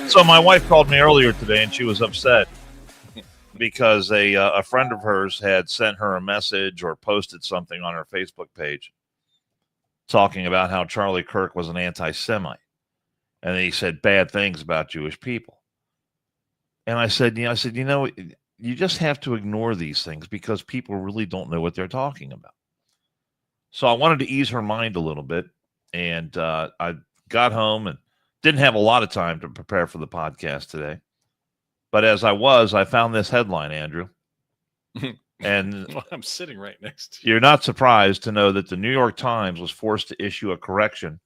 So my wife called me earlier today, and she was upset because a friend of hers had sent her a message or posted something on her Facebook page talking about how Charlie Kirk was an anti-Semite, and he said bad things about Jewish people. And I said, you just have to ignore these things because people really don't know what they're talking about. So I wanted to ease her mind a little bit, and I got home and didn't have a lot of time to prepare for the podcast today. But as I found this headline, Andrew. And well, I'm sitting right next to you. You're not surprised to know that the New York Times was forced to issue a correction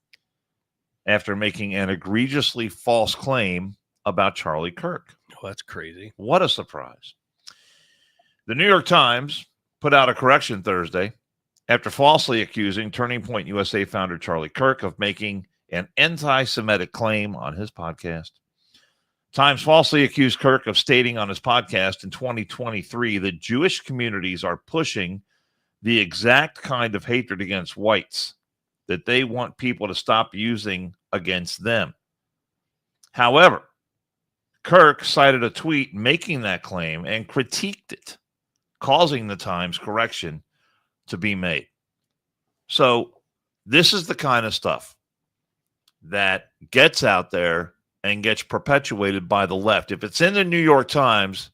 after making an egregiously false claim about Charlie Kirk. Oh, that's crazy. What a surprise. The New York Times put out a correction Thursday after falsely accusing Turning Point USA founder Charlie Kirk of making an anti-Semitic claim on his podcast. Times falsely accused Kirk of stating on his podcast in 2023 that Jewish communities are pushing the exact kind of hatred against whites that they want people to stop using against them. However, Kirk cited a tweet making that claim and critiqued it, causing the Times correction to be made. So this is the kind of stuff that gets out there and gets perpetuated by the left. If it's in the New York Times,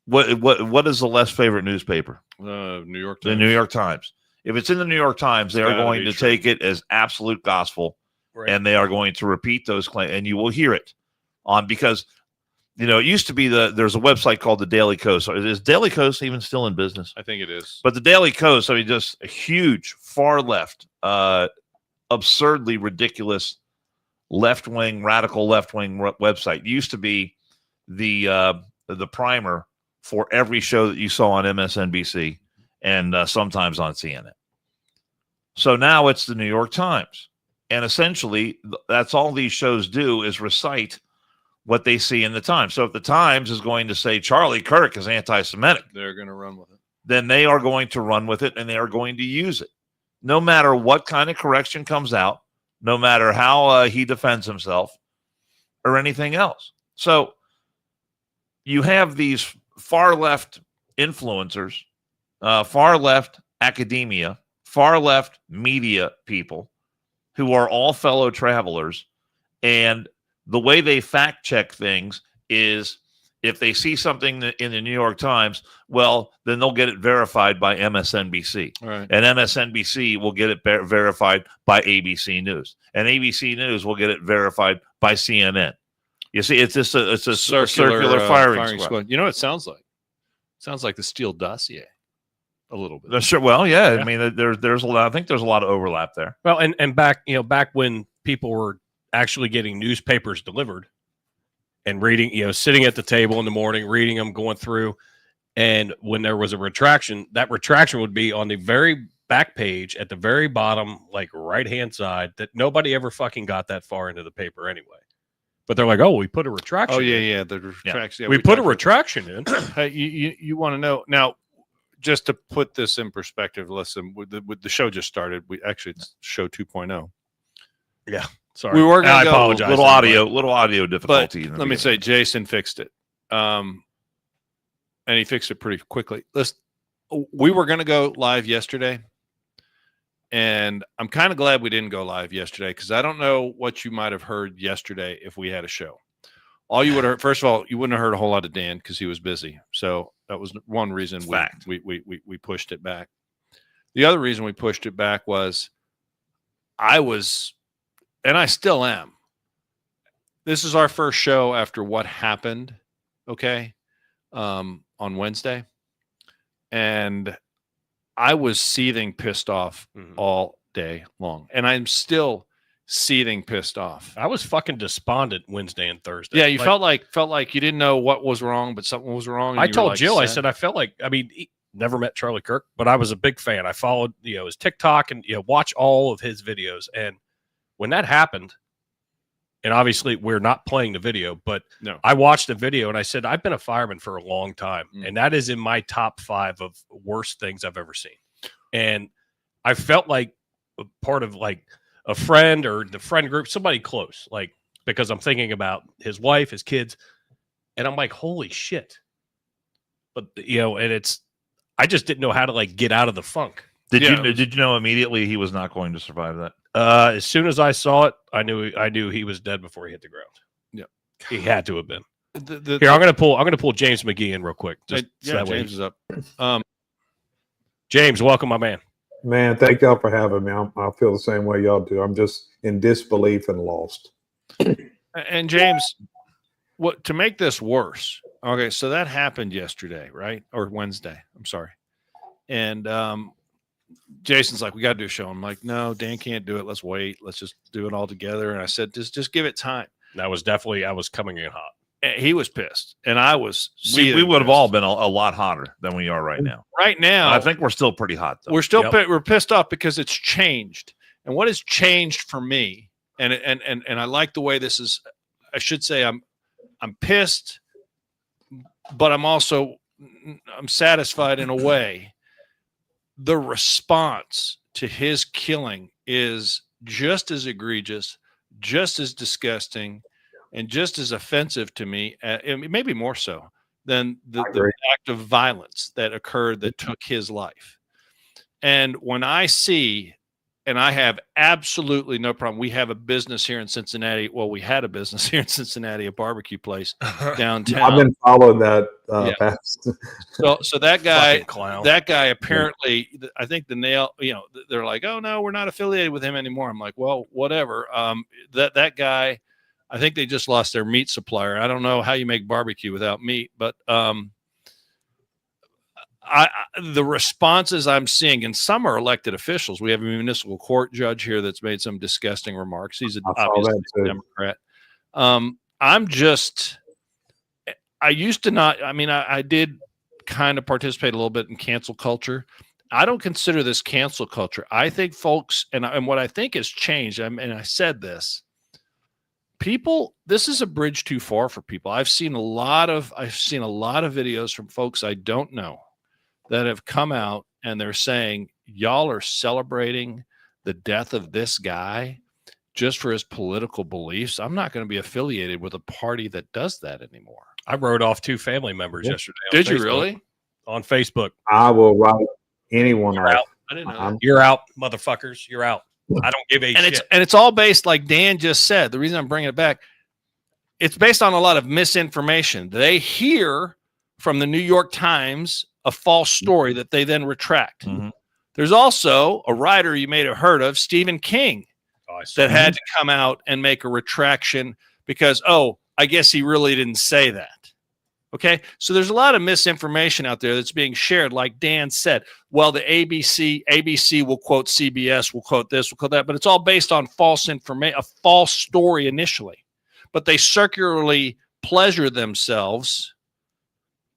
what is the left's favorite newspaper? New York Times. The New York Times. If it's in the New York Times, they are going to take it as absolute gospel, right, and they are going to repeat those claims, and you will hear it on because, it used to be there's a website called the Daily Kos. Is Daily Kos even still in business? I think it is. But the Daily Kos, just a huge far left, absurdly ridiculous radical left-wing website. It used to be the primer for every show that you saw on MSNBC and sometimes on CNN. So now it's the New York Times. And essentially, that's all these shows do is recite what they see in the Times. So if the Times is going to say Charlie Kirk is anti-Semitic, they're going to run with it. Then they are going to run with it and they are going to use it. No matter what kind of correction comes out, no matter how he defends himself or anything else. So you have these far left influencers, far left academia, far left media people who are all fellow travelers. And the way they fact check things is if they see something in the New York Times, well, then they'll get it verified by MSNBC. Right. And MSNBC will get it verified by ABC News. And ABC News will get it verified by CNN. You see, it's just a circular firing squad. You know what it sounds like? It sounds like the Steele dossier a little bit. Sure. Well, yeah. I mean, there's a lot. I think there's a lot of overlap there. Well, and back when people were actually getting newspapers delivered and reading, sitting at the table in the morning, reading them, going through. And when there was a retraction, that retraction would be on the very back page at the very bottom, like right-hand side, that nobody ever fucking got that far into the paper anyway. But they're like, oh, we put a retraction in. Oh, yeah. The retraction. Yeah, we put a retraction in. Hey, you want to know. Now, just to put this in perspective, listen, with the show just started. It's show 2.0. Yeah. Sorry. We were going to apologize. Little audio difficulty. But let me say, Jason fixed it. And he fixed it pretty quickly. We were going to go live yesterday. And I'm kind of glad we didn't go live yesterday because I don't know what you might have heard yesterday if we had a show. All you would have heard, first of all, you wouldn't have heard a whole lot of Dan because he was busy. So that was one reason we pushed it back. The other reason we pushed it back was and I still am. This is our first show after what happened, okay, on Wednesday. And I was seething pissed off all day long. And I'm still seething pissed off. I was fucking despondent Wednesday and Thursday. Yeah, you felt like you didn't know what was wrong, but something was wrong. I told Jill, I said, I felt like, never met Charlie Kirk, but I was a big fan. I followed, his TikTok and, watch all of his videos. And when that happened, and obviously we're not playing the video, but no, I watched the video and I said, I've been a fireman for a long time. And that is in my top 5 of worst things I've ever seen. And I felt like part of like a friend or the friend group, somebody close, like because I'm thinking about his wife, his kids, and I'm like, holy shit. But and I just didn't know how to like get out of the funk. Did you know immediately he was not going to survive that? As soon as I saw it, I knew he was dead before he hit the ground. Yeah, he had to have been. Here, I'm gonna pull James McGee in real quick. James is up. James, welcome, my man. Man, thank y'all for having me. I feel the same way y'all do. I'm just in disbelief and lost. And James, what to make this worse? Okay, so that happened yesterday, right? Or Wednesday. I'm sorry. And Jason's like, we got to do a show. I'm like, no, Dan can't do it. Let's wait. Let's just do it all together. And I said, just give it time. I was coming in hot. And he was pissed, and I was. We would have all been a lot hotter than we are right now. Right now, I think we're still pretty hot, though. We're still we're pissed off because it's changed. And what has changed for me, and I like the way this is. I should say I'm pissed, but I'm satisfied in a way. The response to his killing is just as egregious, just as disgusting, and just as offensive to me, maybe more so than the act of violence that occurred that took his life. And when I see, and I have absolutely no problem, we have a business here in Cincinnati. Well, we had a business here in Cincinnati, a barbecue place downtown. I've been following that. So that guy apparently, I think they're like, oh no, we're not affiliated with him anymore. I'm like, well, whatever. That guy, I think they just lost their meat supplier. I don't know how you make barbecue without meat, but the responses I'm seeing, and some are elected officials. We have a municipal court judge here that's made some disgusting remarks. He's obviously a Democrat. I used to not. I mean, I did kind of participate a little bit in cancel culture. I don't consider this cancel culture. I think folks, and what I think has changed, and I said this. People, this is a bridge too far for people. I've seen a lot of videos from folks I don't know that have come out and they're saying, y'all are celebrating the death of this guy just for his political beliefs. I'm not going to be affiliated with a party that does that anymore. I wrote off 2 family members yesterday. Did you really? On Facebook. I will write anyone off. I didn't know that. You're out, motherfuckers. You're out. I don't give a shit. It's all based, like Dan just said. The reason I'm bringing it back, it's based on a lot of misinformation. They hear from the New York Times a false story that they then retract. Mm-hmm. There's also a writer you may have heard of, Stephen King, that had to come out and make a retraction because, I guess he really didn't say that. Okay, so there's a lot of misinformation out there that's being shared. Like Dan said, well, the ABC will quote CBS, will quote this, will quote that, but it's all based on false information, a false story initially. But they circularly pleasure themselves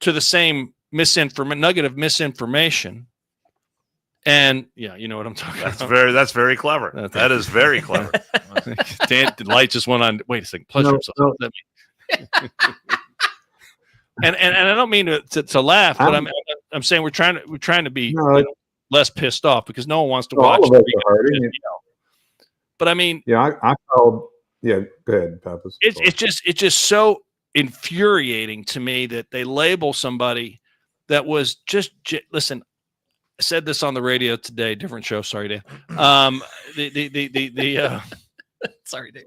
to the same nugget of misinformation. And yeah, you know what I'm talking about. That's very clever. That is very clever. Dan, the light just went on. Wait a second. Pleasure himself. No. And I don't mean to laugh, but I'm saying we're trying to be less pissed off because no one wants to watch. All of us are hurting. But I mean, I called. Yeah, go ahead, Pappas. It's just so infuriating to me that they label somebody that was just listen. I said this on the radio today, different show. Sorry, Dan. Sorry, Dan.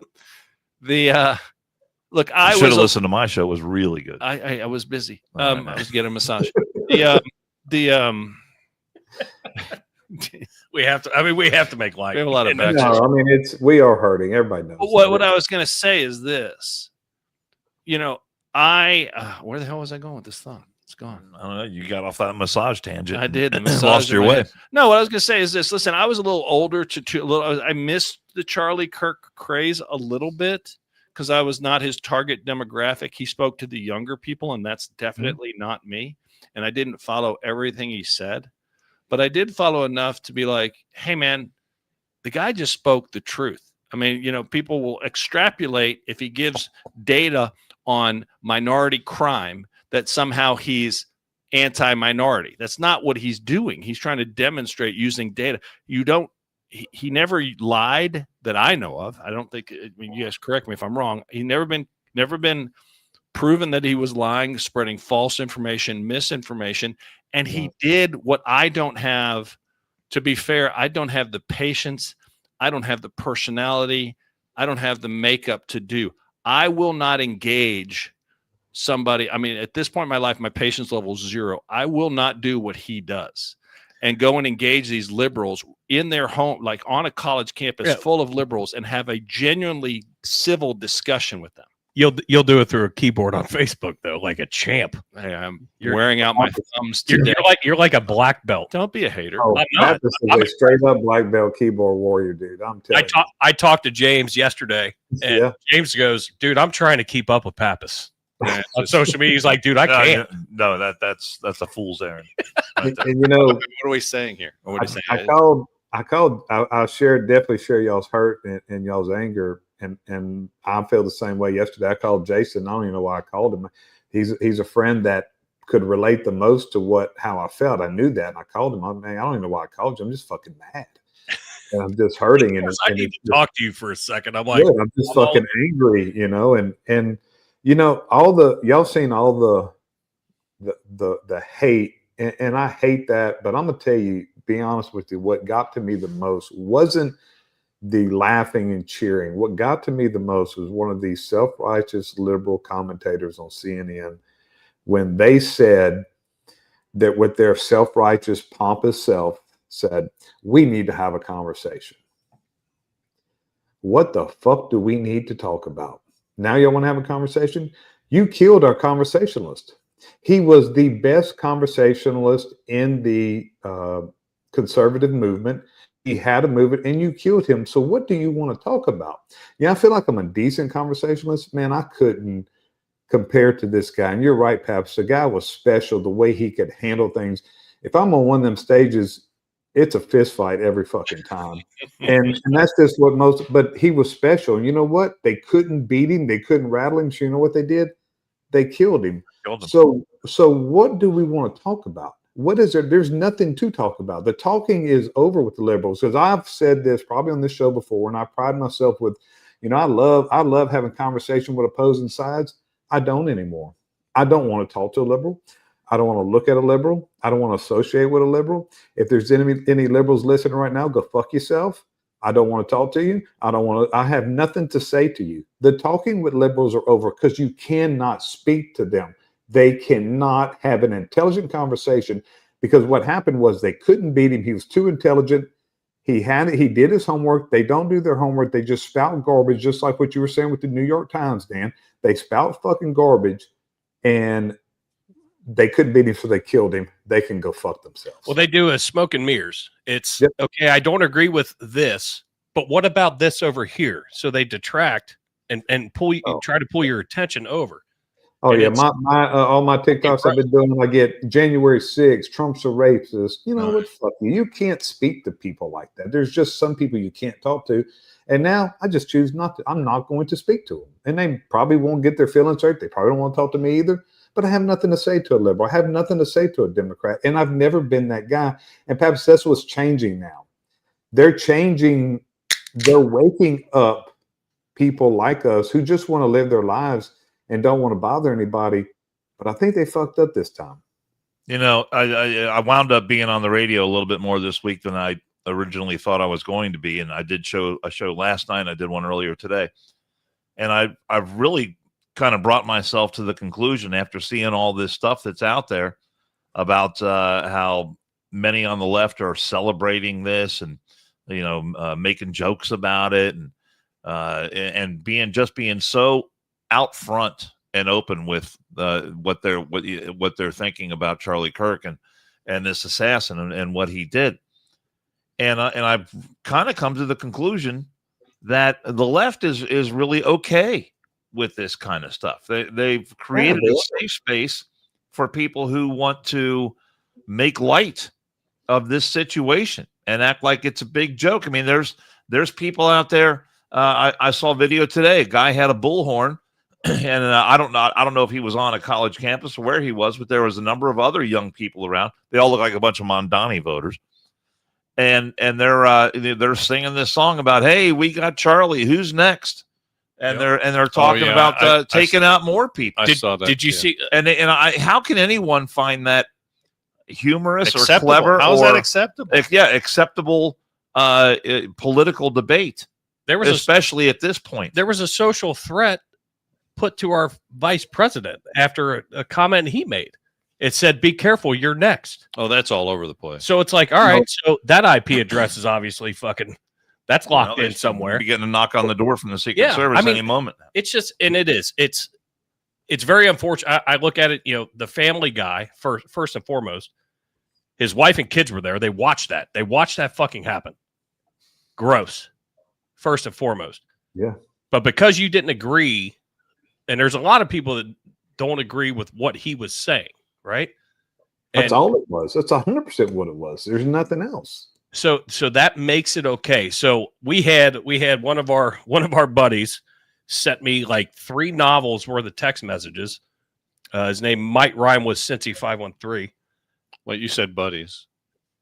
Look, I should have listened to my show. It was really good. I was busy. I was getting a massage. We have to make light. We have a lot of we are hurting. Everybody knows. What I was going to say is this. Where the hell was I going with this thought? It's gone. I don't know. You got off that massage tangent. I did. The massage lost your way. No, what I was going to say is this. Listen, I was a little older I missed the Charlie Kirk craze a little bit because I was not his target demographic. He spoke to the younger people, and that's definitely not me. And I didn't follow everything he said, but I did follow enough to be like, hey, man, the guy just spoke the truth. I mean, people will extrapolate if he gives data on minority crime that somehow he's anti-minority. That's not what he's doing. He's trying to demonstrate using data. he never lied that I know of. I don't think. I mean, you guys correct me if I'm wrong. He never been proven that he was lying, spreading false information, misinformation, and he did what I don't have. To be fair, I don't have the patience. I don't have the personality. I don't have the makeup to do. I will not engage somebody. I mean, at this point in my life, my patience level is 0. I will not do what he does and go and engage these liberals in their home, like on a college campus full of liberals, and have a genuinely civil discussion with them. You'll do it through a keyboard on Facebook though, like a champ. Hey, I'm wearing out my thumbs You're today. you're like a black belt. Don't be a hater. Oh, I'm not. Baptist is a straight up black belt keyboard warrior, dude. I'm telling you. I talked to James yesterday, and Yeah. James goes, "Dude, I'm trying to keep up with Pappas on social media." He's like, "Dude, I can't." No, that's a fool's errand. Right there. And you know, What are we saying here? What are we saying? I definitely share y'all's hurt and y'all's anger. And I feel the same way yesterday. I called Jason. I don't even know why I called him. He's a friend that could relate the most to how I felt. I knew that. And I called him. I don't even know why I called you. I'm just fucking mad. And I'm just hurting. And I need to talk to you for a second. I'm like, I'm just fucking angry, and y'all seen all the hate, and I hate that, but I'm gonna tell you, be honest with you, what got to me the most wasn't the laughing and cheering. What got to me the most was one of these self-righteous liberal commentators on CNN when they said that with their self-righteous, pompous self said, we need to have a conversation. What the fuck do we need to talk about? Now y'all want to have a conversation? You killed our conversationalist. He was the best conversationalist in the conservative movement. He had a movement and you killed him. So what do you want to talk about? Yeah, I feel like I'm a decent conversationalist. Man, I couldn't compare to this guy. And you're right, Paps. The guy was special, the way he could handle things. If I'm on one of them stages, it's a fist fight every fucking time. And that's just but he was special. And you know what? They couldn't beat him. They couldn't rattle him. So you know what they did? They killed him. So what do we want to talk about? What is there? There's nothing to talk about. The talking is over with the liberals. Because I've said this probably on this show before, and I pride myself with, I love having conversation with opposing sides. I don't anymore. I don't want to talk to a liberal. I don't want to look at a liberal. I don't want to associate with a liberal. If there's any liberals listening right now, go fuck yourself. I don't want to talk to you. I have nothing to say to you. The talking with liberals are over because you cannot speak to them. They cannot have an intelligent conversation because what happened was they couldn't beat him. He was too intelligent. He did his homework. They don't do their homework. They just spout garbage, just like what you were saying with the New York Times, Dan. They spout fucking garbage, and they couldn't beat him, so they killed him. They can go fuck themselves. Well, they do a smoke and mirrors. It's okay. I don't agree with this, but what about this over here? So they detract and pull you, try to pull your attention over. Oh, and yeah, all my TikToks I've been doing, I get January 6th, Trump's a racist. You know what? Fuck you. You can't speak to people like that. There's just some people you can't talk to. And now I just choose not to. I'm not going to speak to them. And they probably won't get their feelings hurt. They probably don't want to talk to me either. But I have nothing to say to a liberal. I have nothing to say to a Democrat. And I've never been that guy. And perhaps that's what's changing now. They're changing. They're waking up people like us who just want to live their lives and don't want to bother anybody. But I think they fucked up this time. I wound up being on the radio a little bit more this week than I originally thought I was going to be. And I did a show last night. I did one earlier today. And I've really kind of brought myself to the conclusion after seeing all this stuff that's out there about how many on the left are celebrating this and, making jokes about it and being so out front and open with what they're thinking about Charlie Kirk and this assassin and what he did. And I've kind of come to the conclusion that the left is really okay with this kind of stuff. They've created a safe space for people who want to make light of this situation and act like it's a big joke. I mean, there's people out there. I saw a video today. A guy had a bullhorn, and I don't know if he was on a college campus or where he was, but there was a number of other young people around. They all look like a bunch of Mondani voters. and they're singing this song about, hey, we got Charlie, who's next? And they're talking about taking out more people. I saw that. Did you see? How can anyone find that humorous Acceptable. or clever? How is that acceptable? Acceptable political debate. There was especially at this point. There was a social threat put to our vice president after a comment he made. It said, "Be careful, you're next." Oh, that's all over the place. So it's like, all right, so that IP address is obviously fucking that's locked in somewhere. Be getting a knock on the door from the Secret Service any moment. It's just, and it's very unfortunate. I look at it, the Family Guy first and foremost. His wife and kids were there. They watched that. They watched that fucking happen. Gross. First and foremost. Yeah. But because you didn't agree, and there's a lot of people that don't agree with what he was saying, right? That's all it was. That's 100% what it was. There's nothing else. So that makes it okay. So we had one of our buddies sent me like 3 novels worth of text messages. His name might rhyme with Cincy513. Well, you said buddies.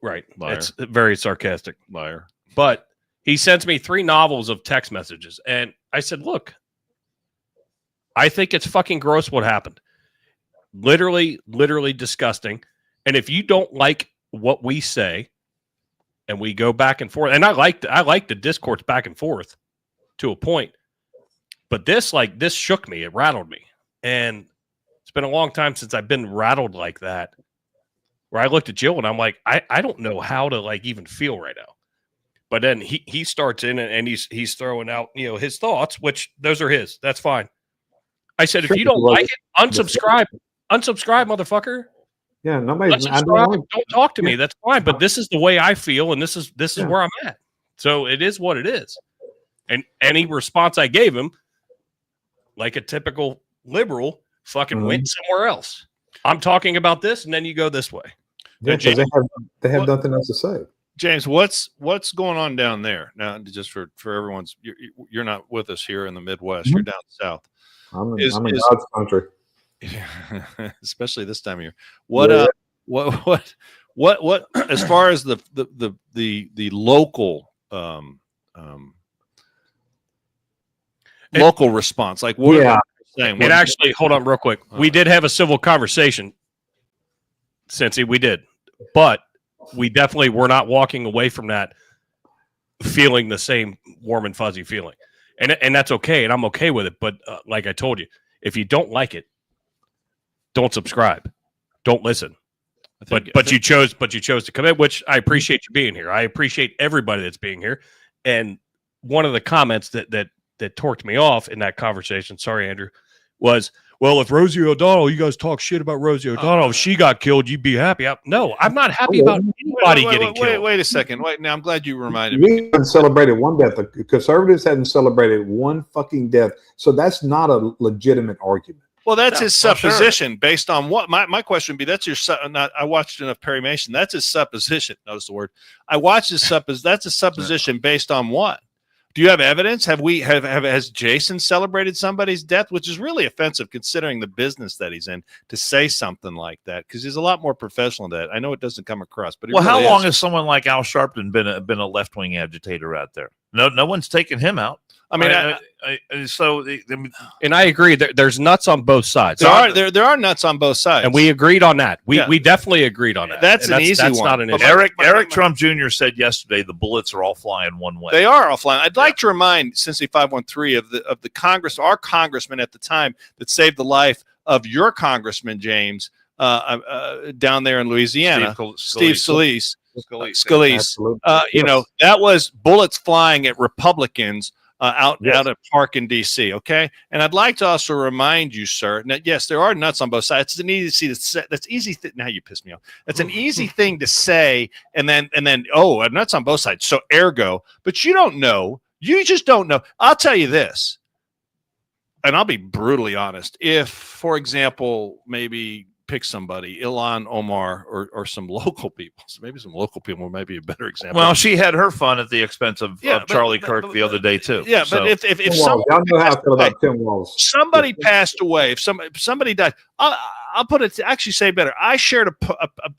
Right. Liar. It's very sarcastic. Liar. But he sends me 3 novels of text messages. And I said, look, I think it's fucking gross what happened. Literally disgusting. And if you don't like what we say and we go back and forth, and I like the discourse back and forth to a point, but this shook me. It rattled me. And it's been a long time since I've been rattled like that, where I looked at Jill and I'm like, I don't know how to like even feel right now. But then he starts in and he's throwing out, his thoughts, which those are his. That's fine. I said, if you don't like it, unsubscribe. Unsubscribe, motherfuucker. Yeah, nobody. Don't talk to me. That's fine. But this is the way I feel, and this is where I'm at. So it is what it is. And any response I gave him, like a typical liberal, fucking went somewhere else. I'm talking about this, and then you go this way. Yeah, because they have nothing else to say. James, what's going on down there now? Just for everyone's, you're not with us here in the Midwest. You're down south. I'm in God's country, especially this time of year. What as far as the local local response, like what are you saying? And actually, hold on real quick. We did have a civil conversation, Cincy. We did, but we definitely were not walking away from that feeling the same warm and fuzzy feeling. And that's okay. And I'm okay with it. But like I told you, if you don't like it, don't subscribe. Don't listen. But you chose to come in, which I appreciate you being here. I appreciate everybody that's being here. And one of the comments that torqued me off in that conversation, sorry, Andrew, was, well, if Rosie O'Donnell, you guys talk shit about Rosie O'Donnell, if she got killed, you'd be happy. No, I'm not happy about anybody getting killed. Wait a second. Wait, now I'm glad you reminded me. We haven't celebrated one death. The conservatives hadn't celebrated one fucking death. So that's not a legitimate argument. Well, that's his supposition based on what my question would be. That's your I watched enough Perry Mason. That's his supposition. Notice the word. I watched his that's a supposition based on what? Do you have evidence? Has Jason celebrated somebody's death, which is really offensive considering the business that he's in, to say something like that? Because he's a lot more professional than that. I know it doesn't come across, but how long has someone like Al Sharpton been a left wing agitator out there? No one's taken him out. I mean, and I agree. There's nuts on both sides. There are nuts on both sides, and we agreed on that. We definitely agreed on that. That's an easy one. Not an issue. Eric Trump Jr. said yesterday the bullets are all flying one way. They are all flying. I'd like to remind Cincy 513 of the Congress, our congressman at the time that saved the life of your congressman James down there in Louisiana, Steve Scalise. That was bullets flying at Republicans. Out at a park in D.C., okay? And I'd like to also remind you, sir, that, yes, there are nuts on both sides. It's an easy thing. Now you piss me off. That's an easy thing to say, and then, nuts on both sides. So ergo, but you don't know. You just don't know. I'll tell you this, and I'll be brutally honest. If, for example, maybe pick somebody, Ilhan Omar or some local people. So maybe some local people might be a better example. Well, she had her fun at the expense of Charlie Kirk the other day too. Yeah, so. But if somebody passed away, if somebody died, I'll put it to actually say better. I shared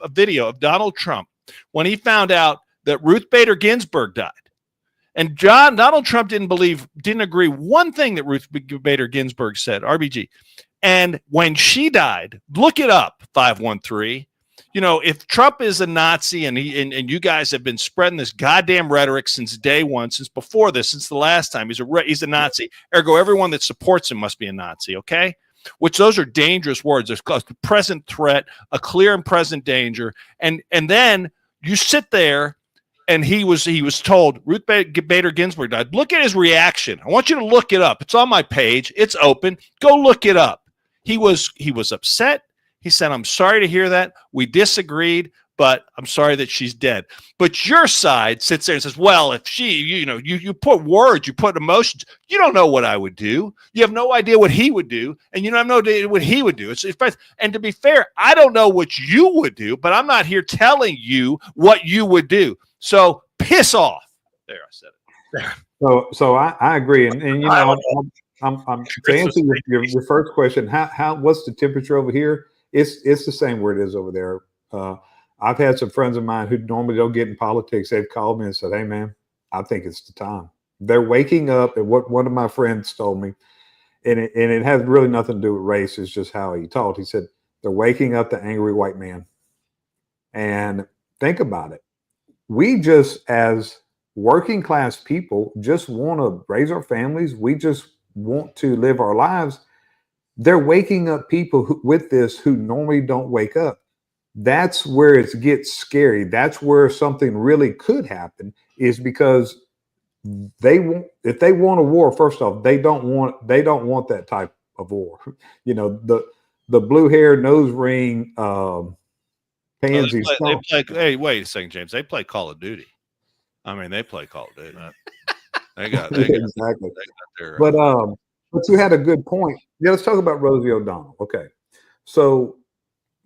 a video of Donald Trump when he found out that Ruth Bader Ginsburg died. And Donald Trump didn't agree one thing that Ruth Bader Ginsburg said, RBG. And when she died, look it up, 513. You know, if Trump is a Nazi and you guys have been spreading this goddamn rhetoric since day one, since before this, since the last time, he's a Nazi. Ergo, everyone that supports him must be a Nazi, okay? Which those are dangerous words. There's a present threat, a clear and present danger. And then you sit there and he was told Ruth Bader Ginsburg died. Look at his reaction. I want you to look it up. It's on my page. It's open. Go look it up. He was upset. He said, I'm sorry to hear that. We disagreed, but I'm sorry that she's dead. But your side sits there and says, well, if she, you put words, you put emotions, you don't know what I would do. You have no idea what he would do. And you don't have no idea what he would do. And to be fair, I don't know what you would do, but I'm not here telling you what you would do. So piss off. There, I said it. There. So I agree. And I'm to answer your first question, what's the temperature over here? It's the same where it is over there. I've had some friends of mine who normally don't get in politics. They've called me and said, hey, man, I think it's the time. They're waking up. And what one of my friends told me, and it has really nothing to do with race. It's just how he talked. He said, they're waking up the angry white man. And think about it. We just, as working class people, just want to raise our families. We just want to live our lives. They're waking up people with this who normally don't wake up. That's where it gets scary. That's where something really could happen, is because if they want a war, first off, they don't want that type of war. You know, the blue hair, nose ring, pansies. Hey, wait a second, James. They play Call of Duty. I mean, they play Call of Duty. They got exactly. Their, But you had a good point. Yeah, let's talk about Rosie O'Donnell. Okay. So,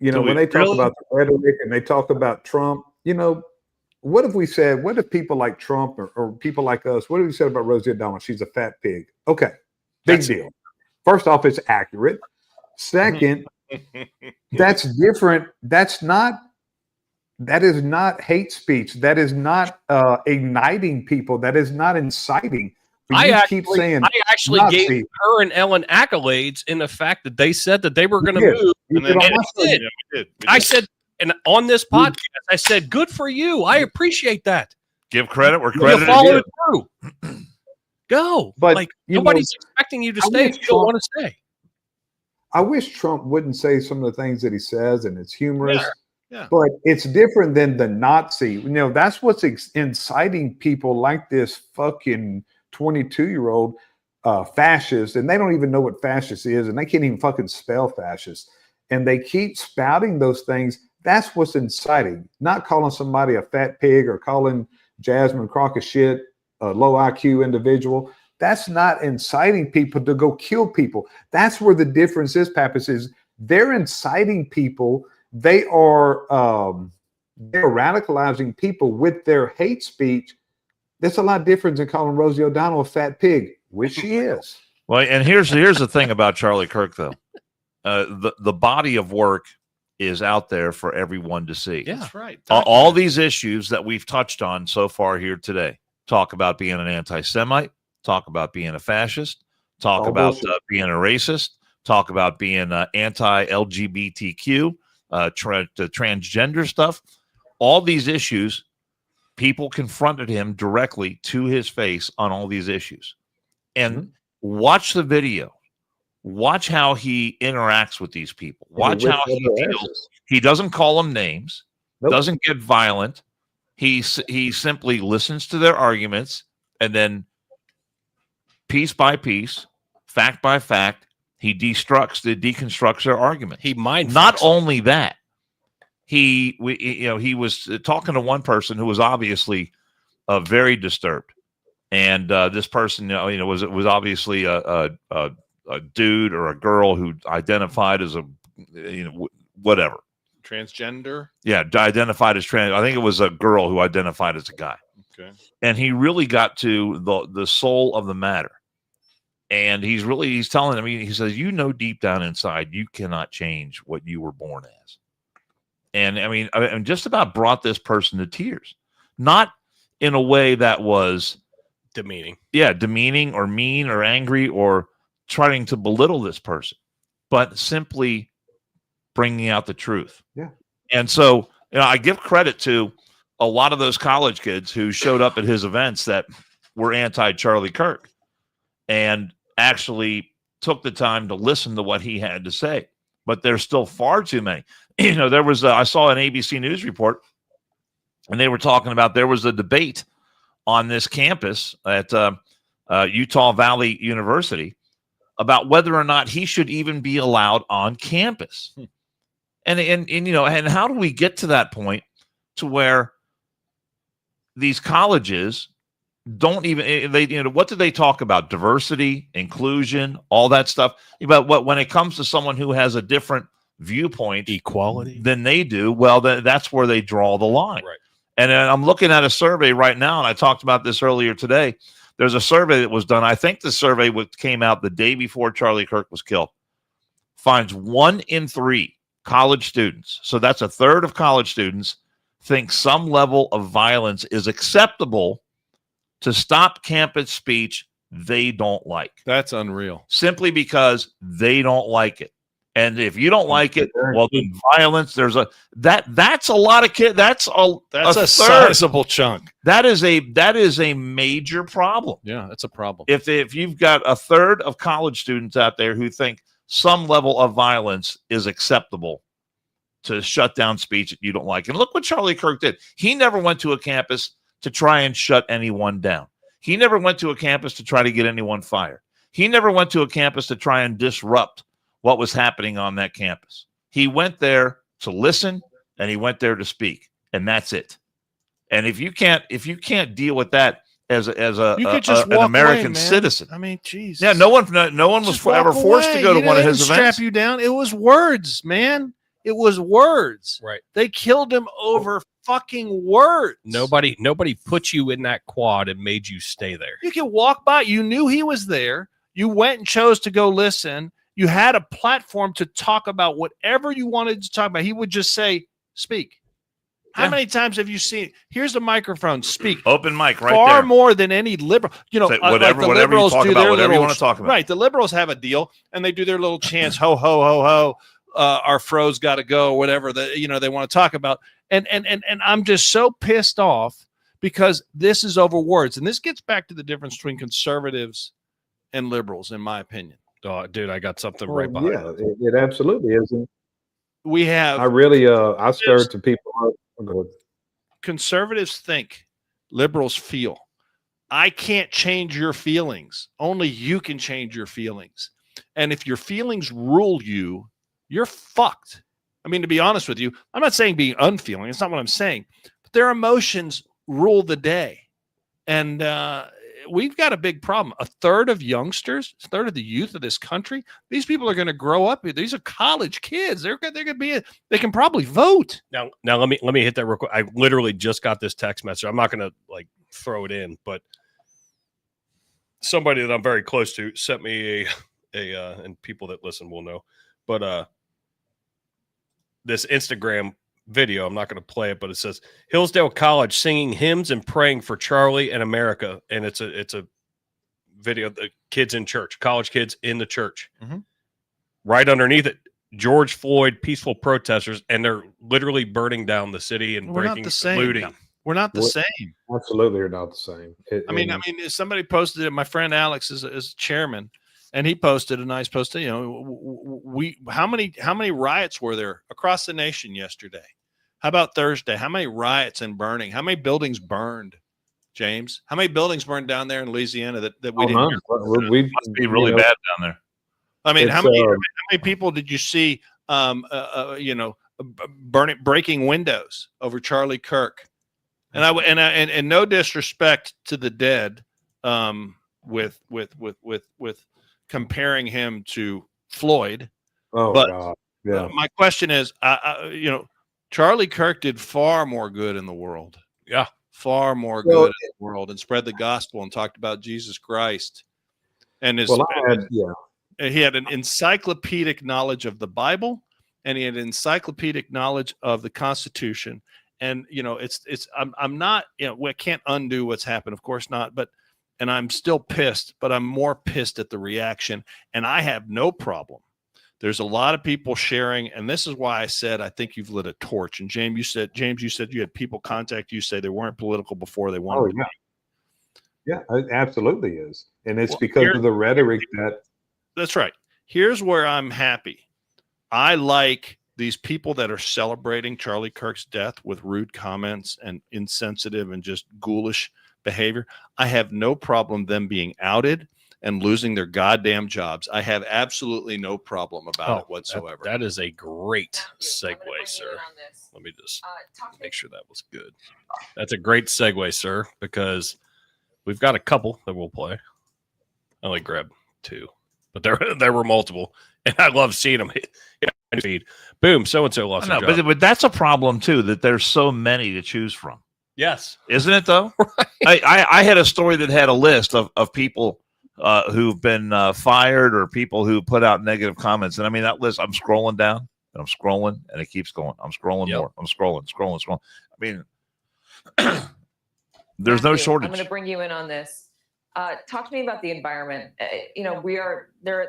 when they talk about the rhetoric and they talk about Trump, what if people like Trump or people like us, what have we said about Rosie O'Donnell? She's a fat pig. Okay. Big deal. First off, it's accurate. Second, that's different. That is not hate speech. That is not igniting people. That is not inciting. I actually gave her and Ellen accolades in the fact that they said that they were going to move. And then we did. I said, and on this podcast, I said, good for you. I appreciate that. Give credit where credit is due. Follow it through. Go. But nobody's expecting you to stay if you don't want to stay. I wish Trump wouldn't say some of the things that he says, and it's humorous. Yeah. But it's different than the Nazi. That's what's inciting people like this fucking 22-year-old fascist, and they don't even know what fascist is, and they can't even fucking spell fascist, and they keep spouting those things. That's what's inciting, not calling somebody a fat pig or calling Jasmine Crockett shit, a low IQ individual. That's not inciting people to go kill people. That's where the difference is, Pappas, is they're inciting people. They are they're radicalizing people with their hate speech. That's a lot different than calling Rosie O'Donnell a fat pig, which she is. Well, and here's the thing about Charlie Kirk, though. The body of work is out there for everyone to see. Yeah, that's right. All these issues that we've touched on so far here today. Talk about being an anti-Semite. Talk about being a fascist. Talk about being a racist. Talk about being anti-LGBTQ, transgender stuff. All these issues. People confronted him directly to his face on all these issues. And watch the video. Watch how he interacts with these people. Watch how he deals. He doesn't call them names. Nope. Doesn't get violent. He simply listens to their arguments, and then piece by piece, fact by fact, he deconstructs their argument. He mind. Not only that. He was talking to one person who was obviously very disturbed, and this person, was obviously a dude or a girl who identified as whatever transgender. Yeah, identified as trans. I think it was a girl who identified as a guy. Okay, and he really got to the soul of the matter, and he's telling them. He says, deep down inside, you cannot change what you were born as. And I mean, just about brought this person to tears not in a way that was Demeaning. demeaning or mean or angry or trying to belittle this person, but simply bringing out the truth. Yeah. And so, I give credit to a lot of those college kids who showed up at his events that were anti-Charlie Kirk and actually took the time to listen to what he had to say. But there's still far too many. There was I saw an ABC News report, and they were talking about there was a debate on this campus at Utah Valley University about whether or not he should even be allowed on campus. And how do we get to that point to where these colleges don't even what do they talk about? Diversity, inclusion, all that stuff. But when it comes to someone who has a different viewpoint, Equality, than they do, well, that's where they draw the line. right? And I'm looking at a survey right now, and I talked about this earlier today. There's a survey that was done. I think the survey came out the day before Charlie Kirk was killed. Finds 1 in 3 college students, so that's a third of college students, think some level of violence is acceptable to stop campus speech they don't like. That's unreal. Simply because they don't like it. And if you don't like it, well, then violence. That's a lot of kids. That's a sizable chunk. That is a major problem. Yeah, that's a problem. If you've got a third of college students out there who think some level of violence is acceptable to shut down speech that you don't like. And look what Charlie Kirk did. He never went to a campus to try and shut anyone down. He never went to a campus to try to get anyone fired. He never went to a campus to try and disrupt what was happening on that campus. He went there to listen, and he went there to speak, and that's it. And if you can't deal with that as an American citizen, I mean, Jesus. Yeah, no one was ever forced to go to one of his events. Strap you down. It was words, man. It was words. Right. They killed him over fucking words. Nobody put you in that quad and made you stay there. You can walk by. You knew he was there. You went and chose to go listen. You had a platform to talk about whatever you wanted to talk about. He would just say, speak. How many times have you seen? Here's the microphone. Speak. Open mic right Far there. more than any liberal. Whatever, like the whatever liberals you talk do about, their whatever little, you want to talk about. Right. The liberals have a deal, and they do their little chants. Ho ho ho ho. Our fro's got to go. Whatever they want to talk about. And I'm just so pissed off because this is over words, and this gets back to the difference between conservatives and liberals, in my opinion. Oh, dude, I got something right behind. Yeah, it absolutely isn't. We have. I stirred to people up. Conservatives think, liberals feel. I can't change your feelings. Only you can change your feelings. And if your feelings rule you, you're fucked. I mean, to be honest with you, I'm not saying being unfeeling. It's not what I'm saying. But their emotions rule the day. And we've got a big problem. A third of youngsters, a third of the youth of this country, these people are going to grow up. These are college kids. They're going to be. They can probably vote. Now let me hit that real quick. I literally just got this text message. I'm not going to throw it in, but somebody that I'm very close to sent me and people that listen will know, but this Instagram video, I'm not going to play it, but it says Hillsdale College singing hymns and praying for Charlie and America. And it's a video of the kids in church, college kids in the church. Mm-hmm. Right underneath it, George Floyd peaceful protesters, and they're literally burning down the city and breaking, looting. We're not the same. Absolutely, are not the same. I mean, somebody posted it. My friend Alex is chairman, and he posted a nice post. How many riots were there across the nation yesterday? How about Thursday? How many riots and burning? How many buildings burned, James? How many buildings burned down there in Louisiana that we didn't hear? It must be really bad down there. I mean, how many people did you see? Breaking windows over Charlie Kirk, and no disrespect to the dead, with comparing him to Floyd. Oh, but God. Yeah. My question is, Charlie Kirk did far more good in the world. Yeah, far more good in the world, and spread the gospel and talked about Jesus Christ. And he had an encyclopedic knowledge of the Bible, and he had encyclopedic knowledge of the Constitution. And I'm not, we can't undo what's happened, of course not, and I'm still pissed, but I'm more pissed at the reaction. And I have no problem. There's a lot of people sharing, and this is why I said I think you've lit a torch. And James, you said you had people contact you, say they weren't political before, they wanted to be. Yeah, it absolutely is. And it's because of the rhetoric that. That's right. Here's where I'm happy. I like these people that are celebrating Charlie Kirk's death with rude comments and insensitive and just ghoulish behavior. I have no problem them being outed and losing their goddamn jobs. I have absolutely no problem about it whatsoever. That is a great segue, sir. Let me just make sure that was good. That's a great segue, sir, because we've got a couple that we'll play. I only grabbed 2, but there were multiple, and I love seeing them hit feed. Boom, so-and-so lost their job. But that's a problem, too, that there's so many to choose from. Yes. Isn't it, though? Right. I had a story that had a list of people who've been fired or people who put out negative comments. And I mean, that list, I'm scrolling down and I'm scrolling and it keeps going. I'm scrolling more. I'm scrolling. I mean, there's no shortage. I'm going to bring you in on this. Talk to me about the environment. The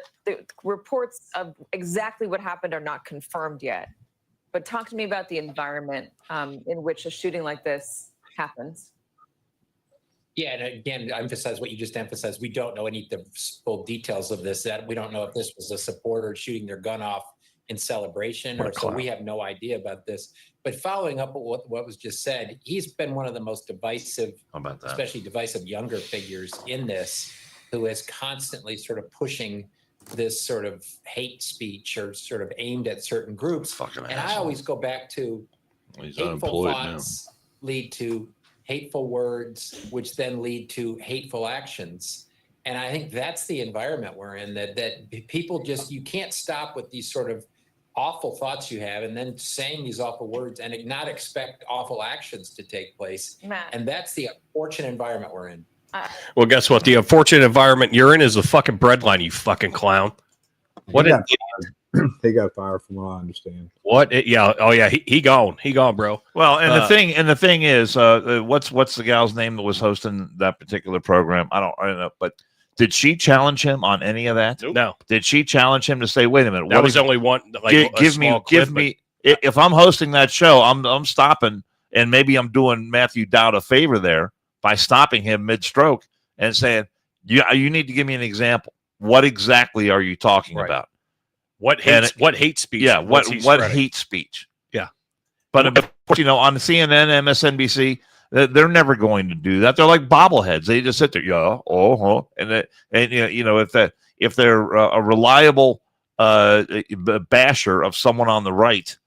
reports of exactly what happened are not confirmed yet, but talk to me about the environment in which a shooting like this happens. Yeah, and again, emphasize what you just emphasized. We don't know any of the full details of this. That we don't know if this was a supporter shooting their gun off in celebration, or so we have no idea about this. But following up on what was just said, he's been one of the most divisive, especially divisive younger figures in this, who is constantly sort of pushing this sort of hate speech or sort of aimed at certain groups. I always go back to hateful thoughts lead to hateful words, which then lead to hateful actions. And I think that's the environment we're in, that people just, you can't stop with these sort of awful thoughts you have and then saying these awful words and not expect awful actions to take place. Matt. And that's the unfortunate environment we're in. Well, guess what? The unfortunate environment you're in is the fucking breadline, you fucking clown. He got fired from what I understand. What? He gone. He gone, bro. Well, and the thing is, what's the gal's name that was hosting that particular program? I don't know, but did she challenge him on any of that? Nope. No. Did she challenge him to say, "Wait a minute"? That was only one. Like, give me. If I'm hosting that show, I'm stopping, and maybe I'm doing Matthew Dowd a favor there by stopping him mid-stroke and saying, "You need to give me an example. What exactly are you talking about? What hate speech? Yeah, what hate speech? Yeah." But of course, on the CNN, MSNBC, they're never going to do that. They're like bobbleheads. They just sit there, if they're a reliable basher of someone on the right,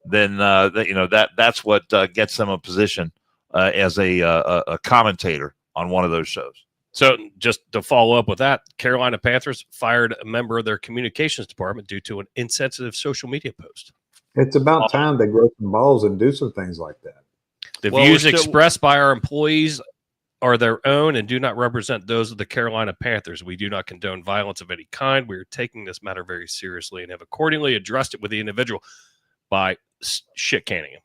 then that's what gets them a position as a commentator on one of those shows. So just to follow up with that, Carolina Panthers fired a member of their communications department due to an insensitive social media post. It's about time they grow some balls and do some things like that. The views expressed by our employees are their own and do not represent those of the Carolina Panthers. We do not condone violence of any kind. We are taking this matter very seriously and have accordingly addressed it with the individual by shit canning him.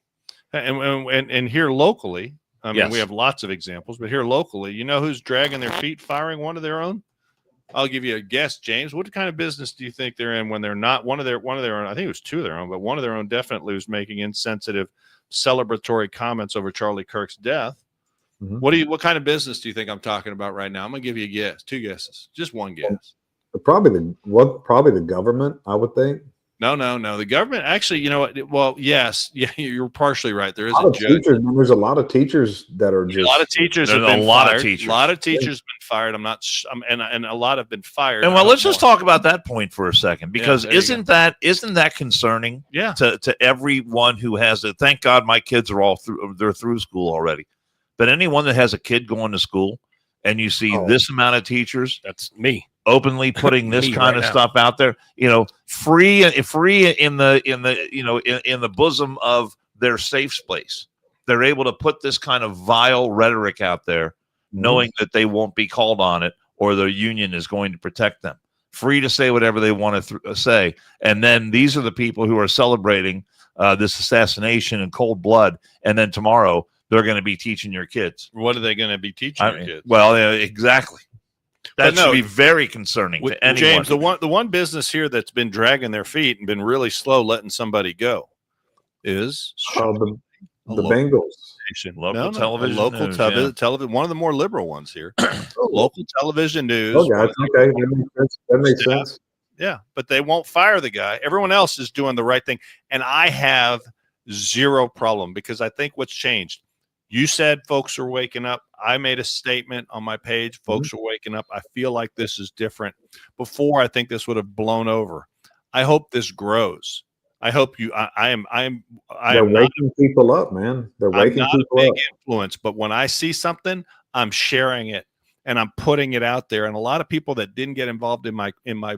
And here locally, I mean, we have lots of examples, but here locally, you know who's dragging their feet, firing one of their own? I'll give you a guess, James. What kind of business do you think they're in when they're not one of their own? I think it was 2 of their own, but one of their own definitely was making insensitive, celebratory comments over Charlie Kirk's death. Mm-hmm. What kind of business do you think I'm talking about right now? I'm gonna give you a guess, 2 guesses, just one guess. Probably the government, I would think. No. The government actually, well, yes, yeah, you're partially right. There is a judge. There's a lot of teachers that are just. A lot of teachers have been fired. A lot of teachers have been fired. And a lot have been fired. And well, let's just talk about that point for a second, because isn't that concerning? Yeah. To everyone who has it. Thank God my kids are they're through school already. But anyone that has a kid going to school and you see this amount of teachers, that's me. Openly putting this kind of stuff out there, free in the bosom of their safe space. They're able to put this kind of vile rhetoric out there, knowing that they won't be called on it or the union is going to protect them. Free to say whatever they want to say. And then these are the people who are celebrating this assassination in cold blood, and then tomorrow they're going to be teaching your kids. What are they going to be teaching your kids? Well, exactly. That But should no, be very concerning to anyone. James, the one business here that's been dragging their feet and been really slow letting somebody go is The Bengals. Local television local news, television, one of the more liberal ones here. Local television news. Oh, guys, okay, that makes sense. Yeah, but they won't fire the guy. Everyone else is doing the right thing, and I have zero problem because I think what's changed. You said folks are waking up. I made a statement on my page. Folks are waking up. I feel like this is different. Before, I think this would have blown over. I hope this grows. I hope you. They're waking people up, man. They're waking people up. I'm not a big influence, but when I see something, I'm sharing it and I'm putting it out there. And a lot of people that didn't get involved in my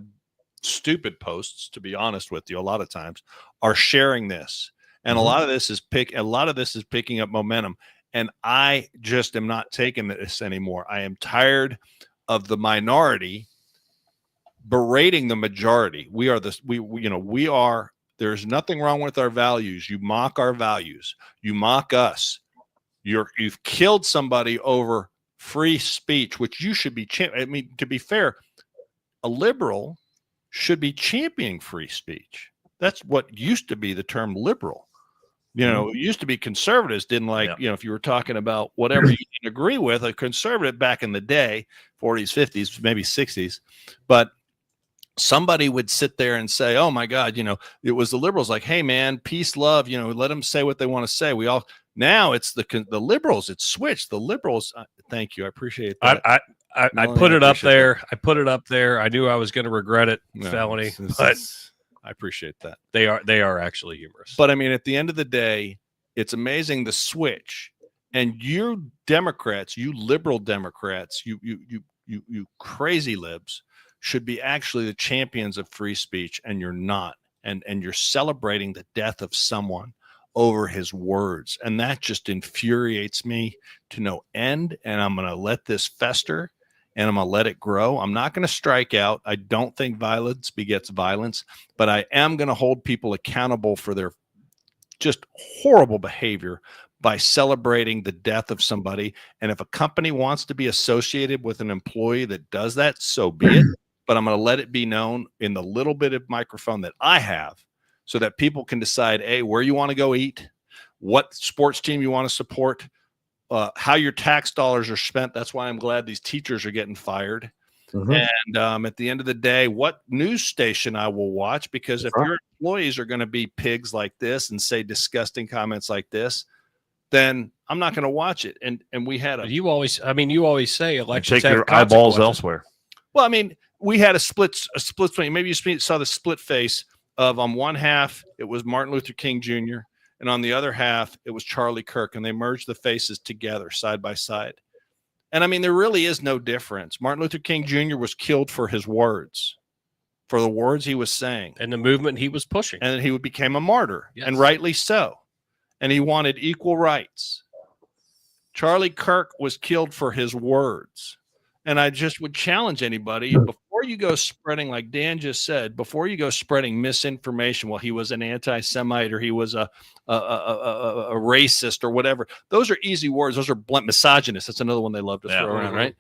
stupid posts, to be honest with you, a lot of times are sharing this, and a lot of this is picking up momentum. And I just am not taking this anymore. I am tired of the minority berating the majority. We are. There's nothing wrong with our values. You mock our values. You mock us. You've killed somebody over free speech, which you should be. I mean, to be fair, a liberal should be championing free speech. That's what used to be the term liberal. It used to be conservatives didn't like, if you were talking about whatever you didn't agree with, a conservative back in the day, 40s, 50s, maybe 60s, but somebody would sit there and say, oh my God, it was the liberals like, hey man, peace, love, let them say what they want to say. Now it's the liberals. It's switched. The liberals. Thank you. I appreciate that. I put it up there. I put it up there. I knew I was going to regret it, felony, but I appreciate that. They are actually humorous. But I mean, at the end of the day, it's amazing the switch. And you Democrats, you liberal Democrats, you crazy libs should be actually the champions of free speech, and you're not. And you're celebrating the death of someone over his words. And that just infuriates me to no end. And I'm going to let this fester. And I'm going to let it grow. I'm not going to strike out. I don't think violence begets violence, but I am going to hold people accountable for their just horrible behavior by celebrating the death of somebody. And if a company wants to be associated with an employee that does that, so be it. But I'm going to let it be known in the little bit of microphone that I have so that people can decide, A, where you want to go eat, what sports team you want to support, how your tax dollars are spent. That's why I'm glad these teachers are getting fired. And at the end of the day, what news station I will watch, because if your employees are going to be pigs like this and say disgusting comments like this, then I'm not going to watch it. And we had you always say elections take your eyeballs elsewhere. Well, I mean, we had a split face. Maybe you saw the split face of on one half, it was Martin Luther King Jr., and on the other half, it was Charlie Kirk, and they merged the faces together side by side. And I mean, there really is no difference. Martin Luther King Jr. was killed for his words, for the words he was saying. And the movement he was pushing. And he became a martyr, and rightly so. And he wanted equal rights. Charlie Kirk was killed for his words. And I just would challenge anybody, before you go spreading, like Dan just said, before you go spreading misinformation, well, he was an anti-Semite or he was a racist or whatever. Those are easy words. Those are blunt. Misogynist. That's another one they love to throw around, right?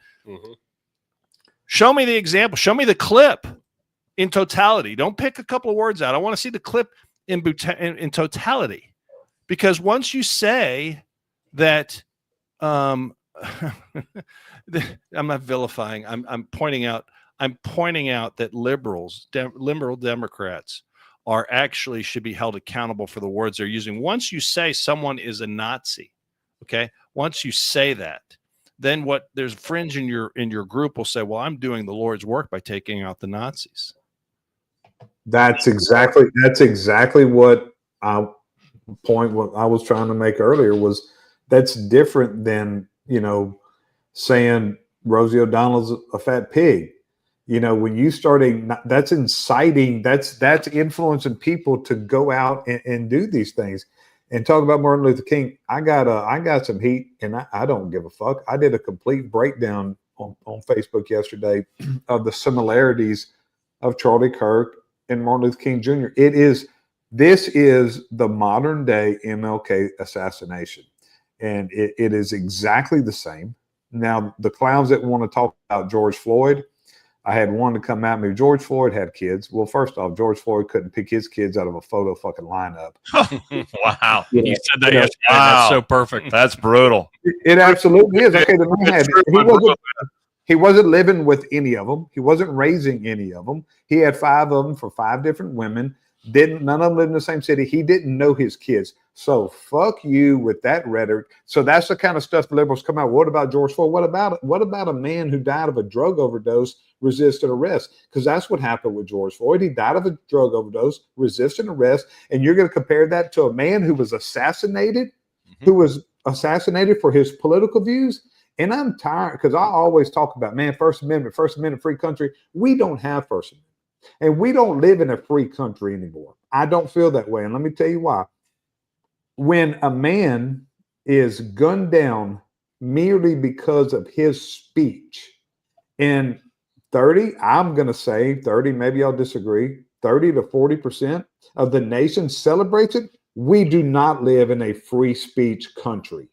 Show me the example. Show me the clip in totality. Don't pick a couple of words out. I want to see the clip in totality. Because once you say that, I'm not vilifying. I'm pointing out that liberal Democrats are actually should be held accountable for the words they're using. Once you say someone is a Nazi, okay, once you say that, then there's fringe in your group will say, well, I'm doing the Lord's work by taking out the Nazis. That's exactly what I was trying to make earlier was that's different than, saying Rosie O'Donnell's a fat pig. When you starting, that's inciting, that's influencing people to go out and do these things. And talk about Martin Luther King. I got some heat, and I don't give a fuck. I did a complete breakdown on Facebook yesterday of the similarities of Charlie Kirk and Martin Luther King Jr. It is This is the modern day MLK assassination, and it is exactly the same. Now, the clowns that want to talk about George Floyd, I had one to come at me. George Floyd had kids. Well, first off, George Floyd couldn't pick his kids out of a photo fucking lineup. Wow. You said that yesterday. Wow. That's so perfect. That's brutal. It absolutely is. Okay, the man had, he wasn't living with any of them. He wasn't raising any of them. He had 5 of them for 5 different women. None of them lived in the same city. He didn't know his kids. So fuck you with that rhetoric. So that's the kind of stuff the liberals come out. What about George Floyd? What about a man who died of a drug overdose, resisted arrest? Because that's what happened with George Floyd. He died of a drug overdose, resisted arrest, and you're going to compare that to a man who was assassinated, for his political views. And I'm tired because I always talk about, man, First Amendment, free country. We don't have First Amendment. And we don't live in a free country anymore. I don't feel that way. And let me tell you why. When a man is gunned down merely because of his speech, and I'm going to say 30, maybe I'll disagree, 30 to 40% of the nation celebrates it, we do not live in a free speech country.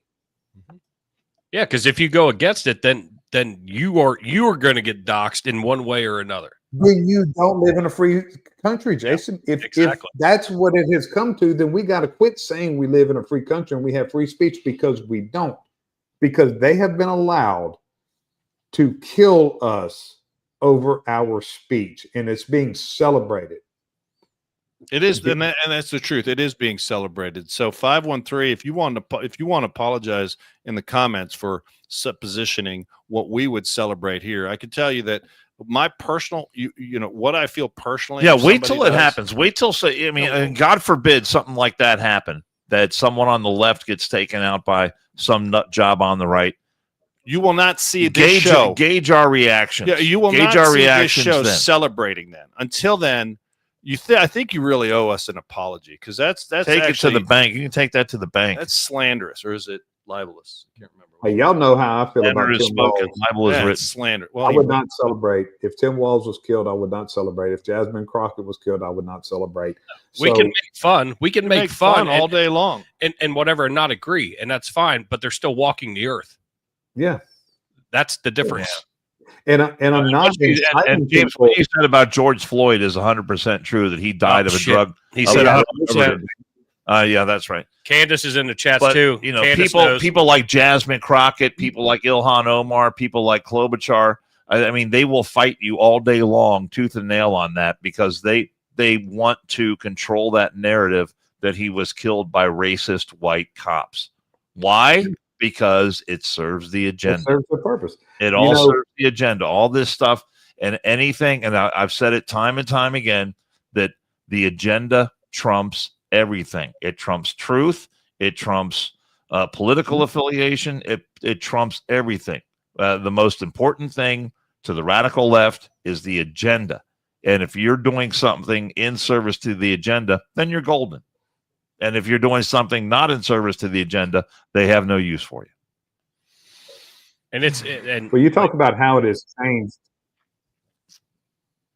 Yeah, because if you go against it, then you are going to get doxxed in one way or another. When you don't live in a free country, Jason, if that's what it has come to, then we got to quit saying we live in a free country and we have free speech, because we don't. Because they have been allowed to kill us over our speech, and it's being celebrated. It is, and that's the truth. It is being celebrated. So 513, if you want to apologize in the comments for suppositioning what we would celebrate here, I can tell you that my personal, you know, what I feel personally. Yeah, wait till it happens. Wait till and God forbid something like that happen, that someone on the left gets taken out by some nut job on the right. You will not see this show. Gauge our reactions. Yeah, you will gauge not our see reactions this show then. Celebrating then. Until then, I think you really owe us an apology, because that's take it to the bank. You can take that to the bank. That's slanderous, or is it libelous? I can't remember. Hey, y'all know how I feel about Tim Walz. Libel is written. Slander. Well, I would not celebrate if Tim Walz was killed. I would not celebrate if Jasmine Crockett was killed. I would not celebrate. We can make fun. We can make fun all day long, and whatever, and not agree, and that's fine. But they're still walking the earth. Yeah, that's the difference. Yeah. And I'm not. And James, what you said about George Floyd is 100% true. That he died of a drug. He said 100%. Yeah, that's right. Candace is in the chats but, too. You know, people like Jasmine Crockett, people like Ilhan Omar, people like Klobuchar. I mean, they will fight you all day long, tooth and nail, on that, because they want to control that narrative that he was killed by racist white cops. Why? Because it serves the agenda. It serves the purpose. It all serves the agenda. All this stuff and anything, and I've said it time and time again, that the agenda trumps everything. It trumps truth. It trumps political affiliation. It trumps everything. The most important thing to the radical left is the agenda. And if you're doing something in service to the agenda, then you're golden. And if you're doing something not in service to the agenda, they have no use for you. And well, you talk about how it has changed.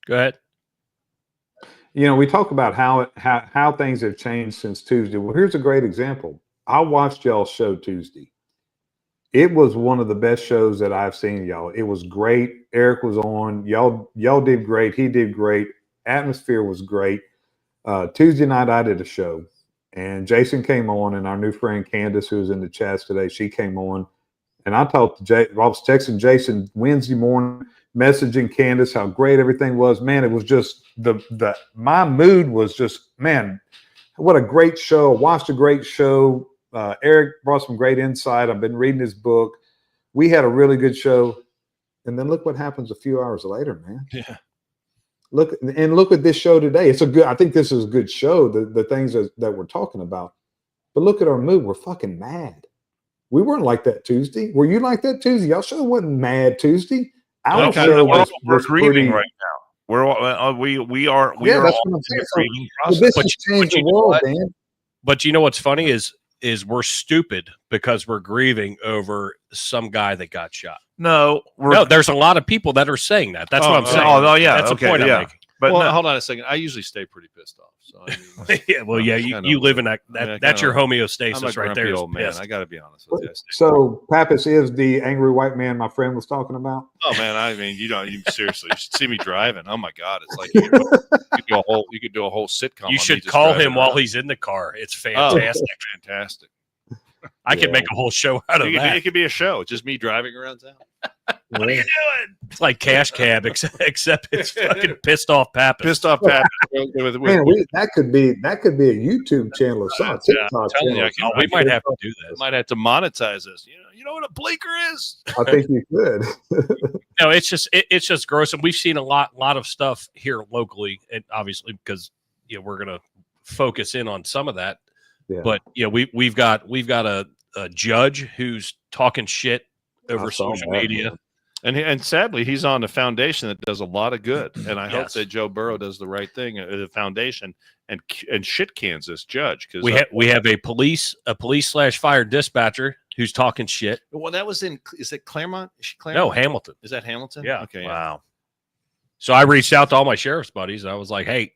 Go ahead. You know, we talk about how things have changed since Tuesday. Well, here's a great example. I watched y'all's show Tuesday. It was one of the best shows that I've seen, y'all. It was great. Eric was on. Y'all did great. He did great. Atmosphere was great. Tuesday night, I did a show, and Jason came on, and our new friend Candace, who's in the chats today, she came on. And I talked to I was texting Jason Wednesday morning, messaging Candace how great everything was. Man, it was just my mood was just, man, what a great show. Watched a great show. Eric brought some great insight. I've been reading his book. We had a really good show. And then look what happens a few hours later, man. Yeah. Look at this show today. I think this is a good show, the things that we're talking about. But look at our mood. We're fucking mad. We weren't like that Tuesday. Were you like that Tuesday? Y'all show wasn't mad Tuesday. Our show we're grieving right now. We are that's what I'm saying. grieving process. This has changed the world, man. But you know what's funny is we're stupid because we're grieving over some guy that got shot. No, there's a lot of people that are saying that. That's what I'm saying. Oh, yeah. That's the point I'm making. But well, no, hold on a second. I usually stay pretty pissed off. So I mean, Yeah, well, I'm yeah, just you, kinda- you live in that. I mean, I That's your I'm a homeostasis right grumpy there. is old man. pissed. I got to be honest with you. So Pappas is the angry white man my friend was talking about. Oh man, I mean, you don't. You seriously, you should see me driving. Oh my god, it's like you could do a whole. You could do a whole sitcom. You on should me just call driving him while around. he's in the car. It's Oh, fantastic. fantastic. I could Yeah. make a whole show out of that. It could be a show. It's just me driving around town. What are you doing? It's like Cash Cab, except it's fucking pissed off Pappas. Pissed off Pat. Man, that could be a YouTube channel or something. Yeah, TikTok I'm telling you, channel. We might have to do this. Might have to monetize this. You know what a blinker is? I think you could. No, it's just gross, and we've seen a lot of stuff here locally, and obviously because we're gonna focus in on some of that. Yeah. But we've got a judge who's talking shit over saw social that, media. man. And sadly, he's on a foundation that does a lot of good. And I hope Yes. that Joe Burrow does the right thing at the foundation and shit cans this judge. Because We have a police/fire dispatcher who's talking shit. well, that was is it Claremont? No, Hamilton. Is that Hamilton? Yeah. Okay. wow. So I reached out to all my sheriff's buddies. And I was like, "Hey,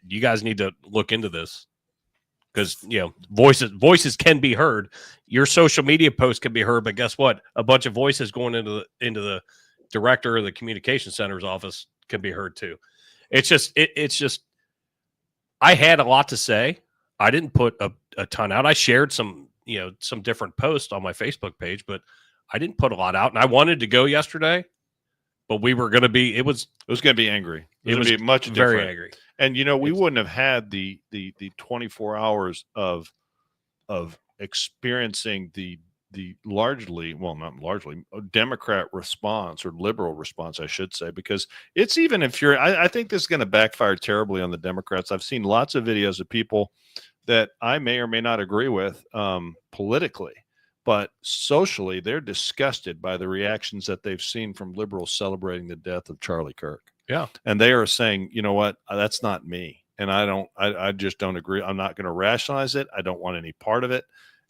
you guys need to look into this because voices can be heard. Your social media posts can be heard, but guess what? A bunch of voices going into the director of the communication center's office can be heard too. It's just. I had a lot to say. I didn't put a ton out. I shared some different posts on my Facebook page, but I didn't put a lot out. And I wanted to go yesterday, but we were going to be. It was It was going to be angry. It was was going to be much very different. angry. And we wouldn't have had the 24 hours of experiencing the largely, well, not largely, Democrat response or liberal response, I should say, because it's even if I think this is going to backfire terribly on the Democrats. I've seen lots of videos of people that I may or may not agree with politically, but socially, they're disgusted by the reactions that they've seen from liberals celebrating the death of Charlie Kirk. Yeah. And they are saying, you know what, that's not me. And I just don't agree. I'm not going to rationalize it. I don't want any part of it.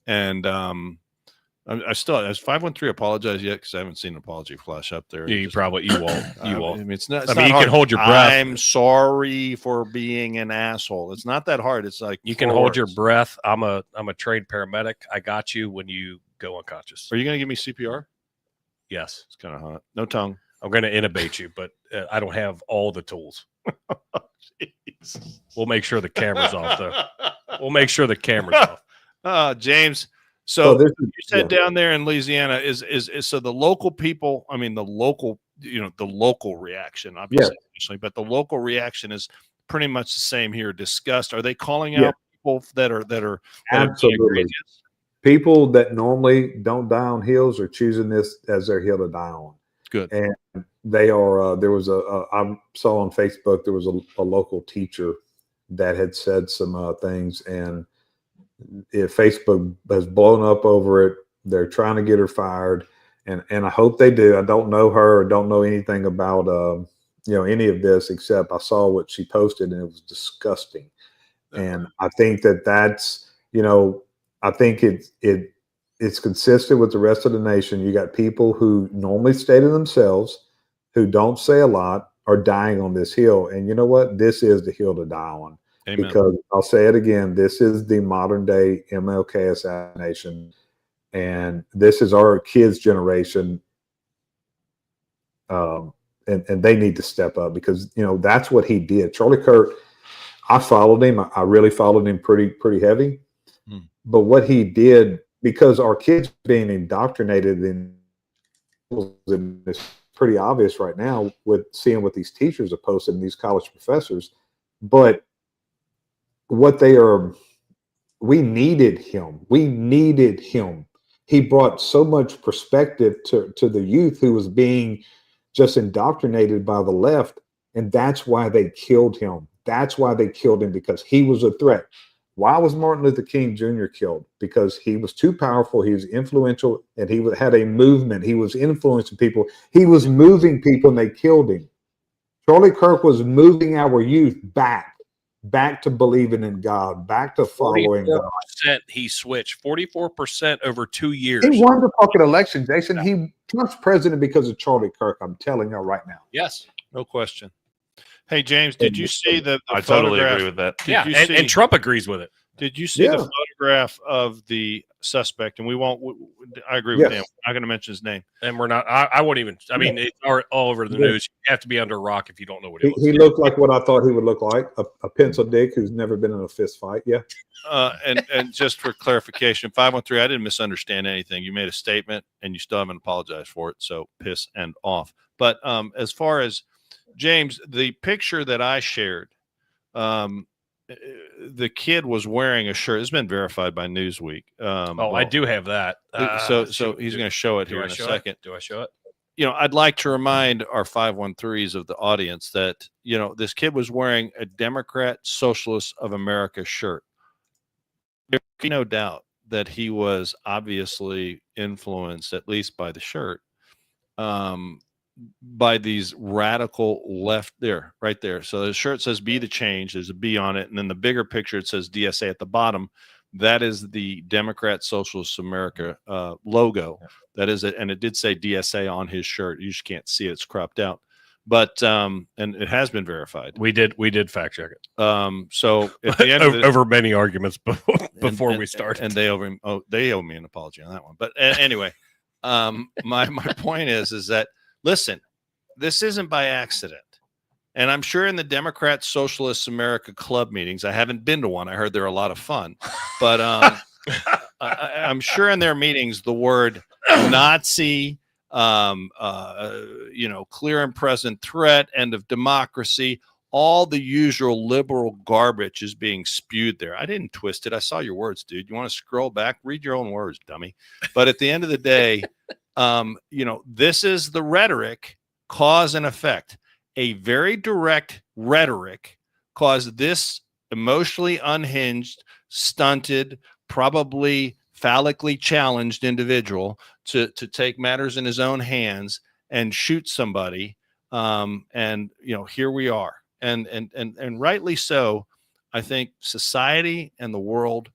And I still, has 513 apologized yet? Because I haven't seen an apology flash up there. Yeah, you won't. You won't. I mean, it's not. I mean, you can hold your breath. I'm sorry for being an asshole. It's not that hard. It's like You can hold your breath. I'm a trained paramedic. I got you when you go unconscious. Are you going to give me CPR? Yes. It's kind of hot. No tongue. I'm going to intubate you, but I don't have all the tools. We'll make sure the camera's off, though. We'll make sure the camera's off. James. So this is, you said down there in Louisiana is so the local people. I mean, the local reaction, obviously, but the local reaction is pretty much the same here. Disgust. Are they calling out people that are absolutely people that normally don't die on hills are choosing this as their hill to die on? Good. And they are. There was I saw on Facebook there was a local teacher that had said some things, and if Facebook has blown up over it. They're trying to get her fired, and I hope they do. I don't know her or don't know anything about any of this except I saw what she posted and it was disgusting. And I think that's I think it's consistent with the rest of the nation. You got people who normally stay to themselves, who don't say a lot, are dying on this hill. And you know what? This is the hill to die on. Amen. Because I'll say it again, this is the modern day MLK assassination. And this is our kids' generation. And they need to step up because, that's what he did. Charlie Kirk, I followed him. I really followed him pretty heavy. But what he did, because our kids being indoctrinated in it's pretty obvious right now with seeing what these teachers are posting, these college professors. But what we needed him. We needed him. He brought so much perspective to the youth who was being just indoctrinated by the left. And that's why they killed him. That's why they killed him, because he was a threat. Why was Martin Luther King Jr. killed? Because he was too powerful. He was influential, and he had a movement. He was influencing people. He was moving people, and they killed him. Charlie Kirk was moving our youth back to believing in God, back to following God. He switched 44% over 2 years. He won the fucking election, Jason. He Trump's president because of Charlie Kirk. I'm telling you right now. Yes. No question. Hey, James, did you see the I totally photograph? agree with that. Did Yeah, you and, see, and Trump agrees with it. Did you see Yeah. the photograph of the suspect? And we won't. I agree with Yes. Dan. I'm not going to mention his name. And we're not. I won't even. I mean, it's all over the Yeah. news. You have to be under a rock if you don't know what He, he looks he like. looked like what I thought he would look like, a pencil dick who's never been in a fist fight. Yeah. And just for clarification, 513, I didn't misunderstand anything. You made a statement, and you still haven't apologized for it. So piss and off. But as far as James, the picture that I shared, the kid was wearing a shirt. It's been verified by Newsweek. I do have that. So he's going to show it here in a second. Do I show it? I'd like to remind our 513s of the audience that, this kid was wearing a Democrat Socialists of America shirt. There's no doubt that he was obviously influenced, at least by the shirt, by these radical left there, right there. So the shirt says "Be the Change." There's a B on it. And then the bigger picture, it says DSA at the bottom. That is the Democrat Socialist America logo. That is it. And it did say DSA on his shirt. You just can't see it. It's cropped out. But and it has been verified. We did fact check it. So at the end of over many arguments before we started. And they owe me an apology on that one. But anyway, my point is that, listen, this isn't by accident. And I'm sure in the Democrat Socialist America club meetings, I haven't been to one. I heard they're a lot of fun. But I'm sure in their meetings, the word Nazi, clear and present threat, end of democracy, all the usual liberal garbage is being spewed there. I didn't twist it. I saw your words, dude. You want to scroll back? Read your own words, dummy. But at the end of the day, this is the rhetoric, cause and effect. A very direct rhetoric caused this emotionally unhinged, stunted, probably phallically challenged individual to take matters in his own hands and shoot somebody. Here we are. And rightly so. I think society and the world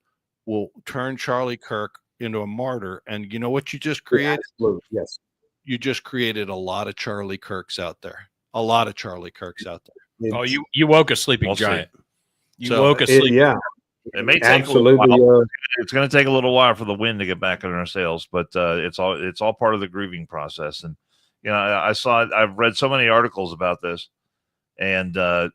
will turn Charlie Kirk into a martyr. And you know what you just created? Absolutely. Yes. You just created a lot of Charlie Kirks out there. A lot of Charlie Kirks out there. Oh, you woke a sleeping We'll see. giant. You So, woke a sleeping. Yeah. It may take Absolutely. a little while. It's going to take a little while for the wind to get back in our sails, but it's all part of the grieving process. And I've read so many articles about this, and the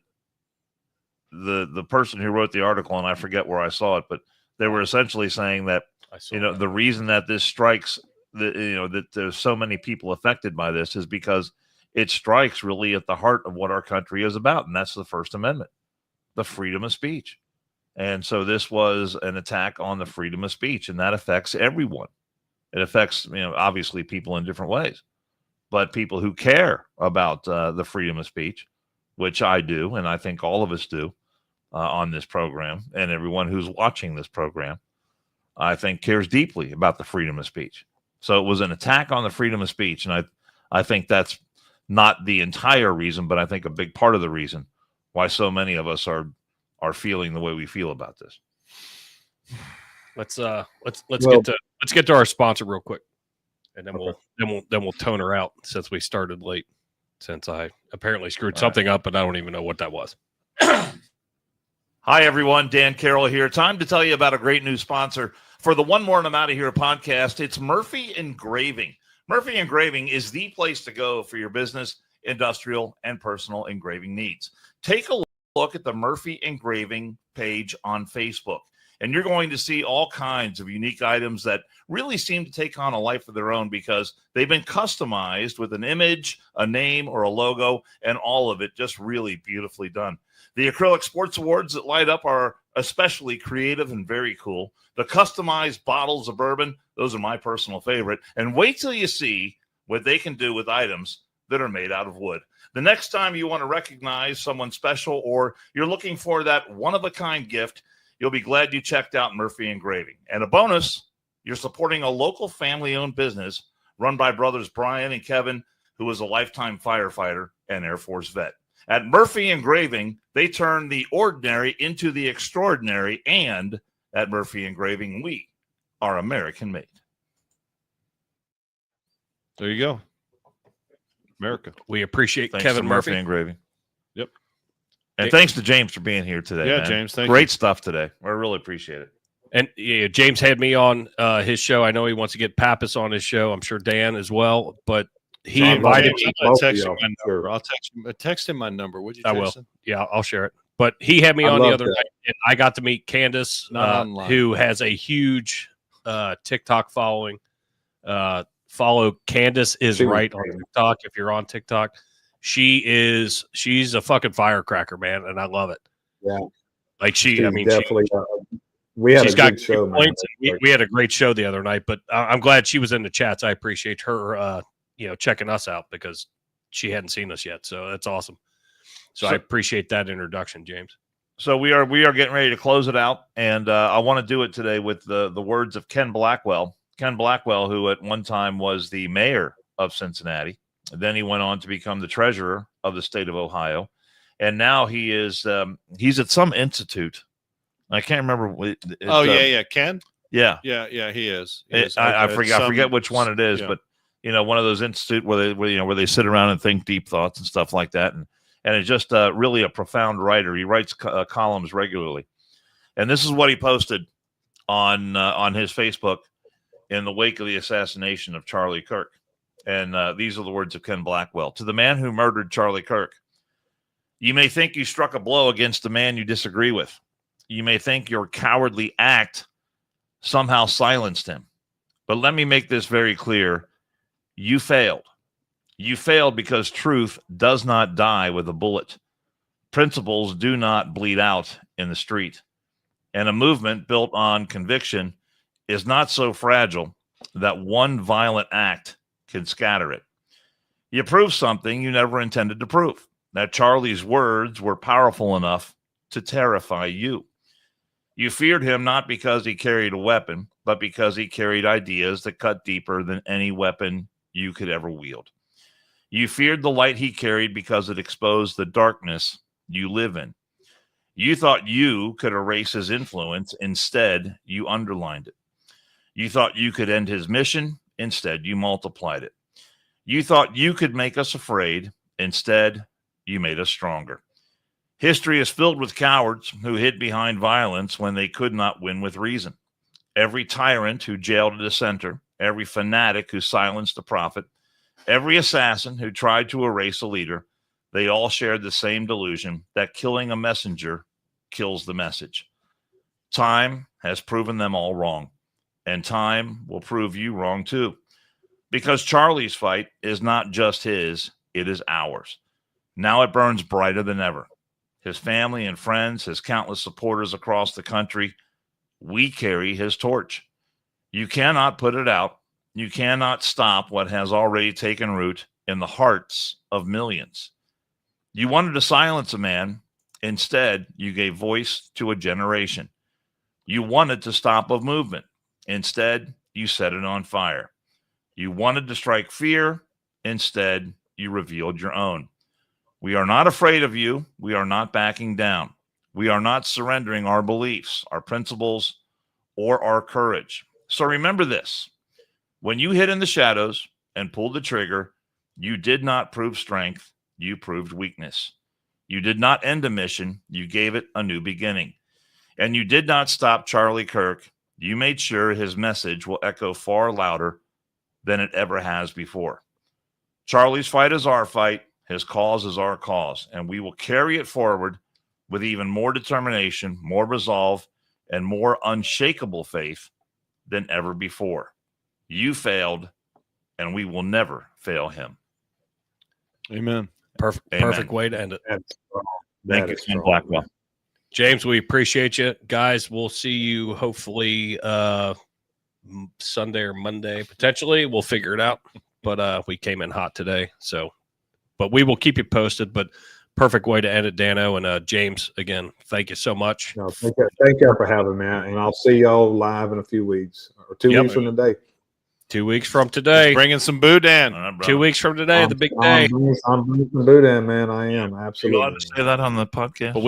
person who wrote the article, and I forget where I saw it, but they were essentially saying that the reason that this strikes that there's so many people affected by this is because it strikes really at the heart of what our country is about, and that's the First Amendment, the freedom of speech. And so this was an attack on the freedom of speech, and that affects everyone. It affects, obviously people in different ways, but people who care about the freedom of speech, which I do, and I think all of us do on this program, and everyone who's watching this program, I think cares deeply about the freedom of speech. So it was an attack on the freedom of speech, and I think that's not the entire reason, but I think a big part of the reason why so many of us are feeling the way we feel about this. Let's get to our sponsor real quick, and then we'll tone her out since we started late. Since I apparently screwed something up, but I don't even know what that was. Hi everyone, Dan Carroll here. Time to tell you about a great new sponsor for the One More and I'm Out of Here podcast. It's Murphy Engraving. Murphy Engraving is the place to go for your business, industrial, and personal engraving needs. Take a look at the Murphy Engraving page on Facebook, and you're going to see all kinds of unique items that really seem to take on a life of their own because they've been customized with an image, a name, or a logo, and all of it just really beautifully done. The acrylic sports awards that light up are especially creative and very cool. The customized bottles of bourbon, those are my personal favorite. And wait till you see what they can do with items that are made out of wood. The next time you want to recognize someone special or you're looking for that one-of-a-kind gift, you'll be glad you checked out Murphy Engraving. And a bonus, you're supporting a local family-owned business run by brothers Brian and Kevin, who is a lifetime firefighter and Air Force vet. At Murphy Engraving, they turn the ordinary into the extraordinary, and at Murphy Engraving, we are American-made. There you go. America. We appreciate Thanks Kevin to Murphy. Engraving. Yep. And thanks to James for being here today. Yeah, man. James, thank Great you. stuff today. I really appreciate it. And James had me on his show. I know he wants to get Pappas on his show. I'm sure Dan as well. But he James, invited James, me. I'm both gonna of text him y'all, my sure. number. I'll text him my number. Would you? I will. Jason? Yeah, I'll share it. But he had me I on the love other that. night, and I got to meet Candace, Not online. who has a huge TikTok following. Follow Candace is She was right on great. TikTok. If you're on TikTok, she's a fucking firecracker, man, and I love it. Yeah. Like She's I mean, definitely. We had she's a got good show, great man. points. We had a great show the other night, but I'm glad she was in the chats. I appreciate her, checking us out because she hadn't seen us yet. So that's awesome. So I appreciate that introduction, James. So we are getting ready to close it out, and I want to do it today with the words of Ken Blackwell. Ken Blackwell, who at one time was the mayor of Cincinnati, then he went on to become the treasurer of the state of Ohio, and now he is he's at some institute. I can't remember. Ken. Yeah. Yeah, he is. I forget which one it is, yeah. but one of those institute where they sit around and think deep thoughts and stuff like that, and it's just really a profound writer. He writes columns regularly, and this is what he posted on his Facebook in the wake of the assassination of Charlie Kirk. And these are the words of Ken Blackwell. To the man who murdered Charlie Kirk: you may think you struck a blow against a man you disagree with. You may think your cowardly act somehow silenced him. But let me make this very clear. You failed. You failed because truth does not die with a bullet. Principles do not bleed out in the street. And a movement built on conviction is not so fragile that one violent act can scatter it. You proved something you never intended to prove, that Charlie's words were powerful enough to terrify you. You feared him not because he carried a weapon, but because he carried ideas that cut deeper than any weapon you could ever wield. You feared the light he carried because it exposed the darkness you live in. You thought you could erase his influence. Instead, you underlined it. You thought you could end his mission. Instead, you multiplied it. You thought you could make us afraid. Instead, you made us stronger. History is filled with cowards who hid behind violence when they could not win with reason. Every tyrant who jailed a dissenter, every fanatic who silenced a prophet, every assassin who tried to erase a leader, they all shared the same delusion that killing a messenger kills the message. Time has proven them all wrong, and time will prove you wrong too. Because Charlie's fight is not just his, it is ours. Now it burns brighter than ever. His family and friends, his countless supporters across the country, we carry his torch. You cannot put it out. You cannot stop what has already taken root in the hearts of millions. You wanted to silence a man. Instead, you gave voice to a generation. You wanted to stop a movement. Instead, you set it on fire. You wanted to strike fear. Instead, you revealed your own. We are not afraid of you. We are not backing down. We are not surrendering our beliefs, our principles, or our courage. So remember this. When you hid in the shadows and pulled the trigger, you did not prove strength. You proved weakness. You did not end a mission. You gave it a new beginning. And you did not stop Charlie Kirk. You made sure his message will echo far louder than it ever has before. Charlie's fight is our fight. His cause is our cause, and we will carry it forward with even more determination, more resolve, and more unshakable faith than ever before. You failed, and we will never fail him. Amen. Perfect. Amen. Perfect way to end it. That's strong. Thank That you, is Ken strong, Blackwell. man. James, we appreciate you. Guys, we'll see you hopefully Sunday or Monday. Potentially. We'll figure it out. But we came in hot today. But we will keep you posted. But perfect way to end it, Dano. And James, again, thank you so much. No, thank you for having me, and I'll see y'all live in a few weeks or 2 weeks from today. 2 weeks from today. Bringing some boudin. All right, brother. 2 weeks from today, the big I'm day. bringing some boudin, man. I am You absolutely. allowed to say that on the podcast? But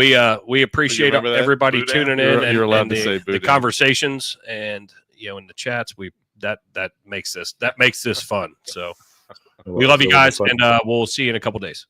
we appreciate remember that? everybody Boudin? tuning in You're allowed and to say the boudin. conversations and in the chats. That makes this fun. So we love you guys, and we'll see you in a couple days.